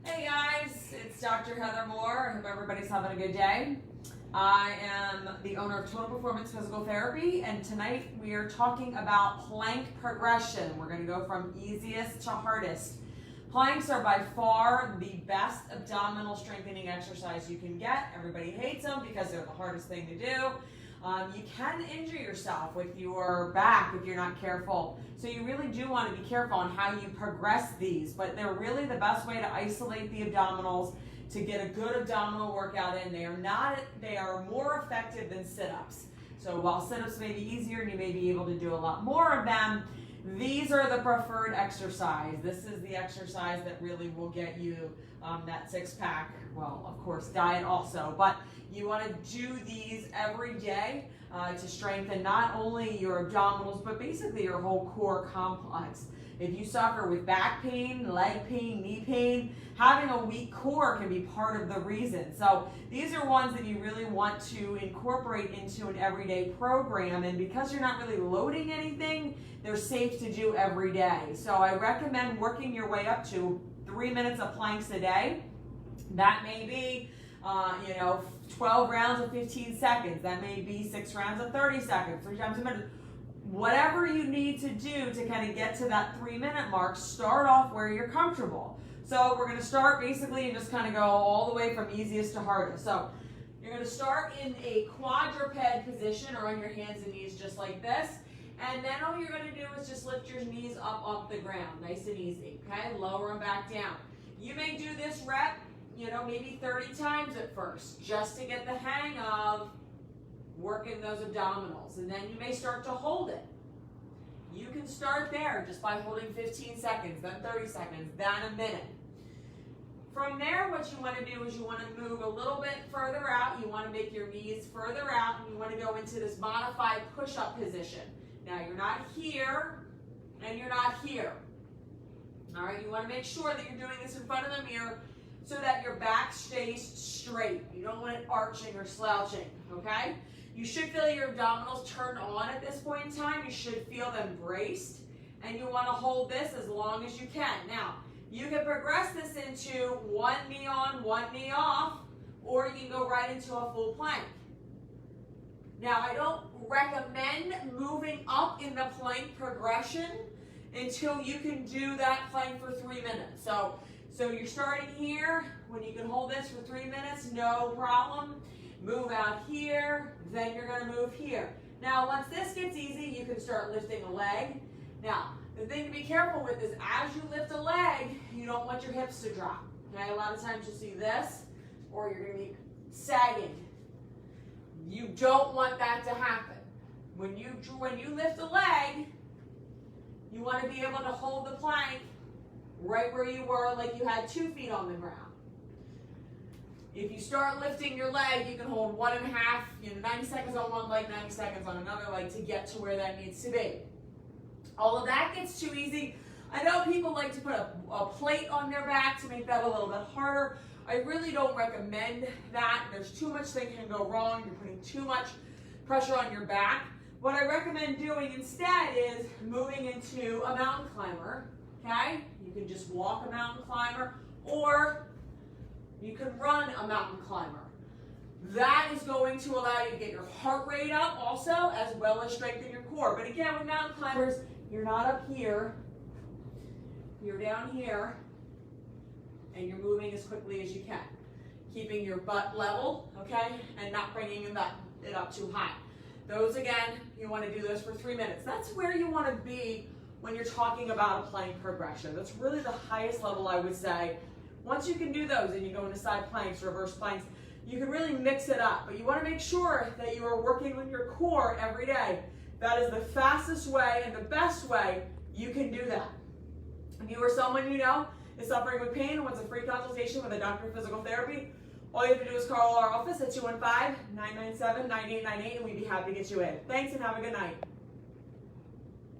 Hey guys, it's Dr. Heather Moore. I hope everybody's having a good day. I am the owner of Total Performance Physical Therapy, and tonight we are talking about plank progression. We're going to go from easiest to hardest. Planks are by far the best abdominal strengthening exercise you can get. Everybody hates them because they're the hardest thing to do. You can injure yourself with your back if you're not careful. So you really do want to be careful on how you progress these, but they're really the best way to isolate the abdominals, to get a good abdominal workout in. They are more effective than sit-ups. So while sit-ups may be easier and you may be able to do a lot more of them, these are the preferred exercise. This is the exercise that really will get you that six-pack. Well, of course, diet also, but you want to do these every day to strengthen not only your abdominals, but basically your whole core complex. If you suffer with back pain, leg pain, knee pain, having a weak core can be part of the reason. So these are ones that you really want to incorporate into an everyday program, and because you're not really loading anything, they're safe to do every day. So I recommend working your way up to 3 minutes of planks a day. That may be 12 rounds of 15 seconds. That may be 6 rounds of 30 seconds, 3 times a minute. Whatever you need to do to kind of get to that 3-minute mark, start off where you're comfortable. So we're going to start basically and just kind of go all the way from easiest to hardest. So you're going to start in a quadruped position, or on your hands and knees just like this. And then all you're going to do is just lift your knees up off the ground, nice and easy, okay? Lower them back down. You may do this rep, maybe 30 times at first, just to get the hang of working those abdominals. And then you may start to hold it. You can start there just by holding 15 seconds, then 30 seconds, then a minute. From there, what you want to do is you want to move a little bit further out. You want to make your knees further out, and you want to go into this modified push-up position. Now, you're not here, and you're not here. All right, you want to make sure that you're doing this in front of the mirror so that your back stays straight. You don't want it arching or slouching, okay? You should feel your abdominals turn on at this point in time. You should feel them braced, and you want to hold this as long as you can. Now, you can progress this into one knee on, one knee off, or you can go right into a full plank. Now, I don't recommend moving up in the plank progression until you can do that plank for 3 minutes. So you're starting here. When you can hold this for 3 minutes, no problem. Move out here, then you're going to move here. Now, once this gets easy, you can start lifting a leg. Now, the thing to be careful with is as you lift a leg, you don't want your hips to drop. Okay, a lot of times you'll see this, or you're going to be sagging. You don't want that to happen. When you lift a leg, you want to be able to hold the plank right where you were, like you had 2 feet on the ground. If you start lifting your leg, you can hold 1.5, 90 seconds on one leg, 90 seconds on another leg to get to where that needs to be. All of that gets too easy. I know people like to put a plate on their back to make that a little bit harder. I really don't recommend that. There's too much that can go wrong. You're putting too much pressure on your back. What I recommend doing instead is moving into a mountain climber, okay? You can just walk a mountain climber, or you can run a mountain climber. That is going to allow you to get your heart rate up also, as well as strengthen your core. But again, with mountain climbers, you're not up here, you're down here, and you're moving as quickly as you can. Keeping your butt level, okay, and not bringing it up too high. Those, again, you want to do those for 3 minutes. That's where you want to be when you're talking about a plank progression. That's really the highest level, I would say. Once you can do those and you go into side planks, reverse planks, you can really mix it up. But you want to make sure that you are working with your core every day. That is the fastest way and the best way you can do that. If you or someone you know is suffering with pain and wants a free consultation with a doctor of physical therapy, all you have to do is call our office at 215-997-9898, and we'd be happy to get you in. Thanks, and have a good night.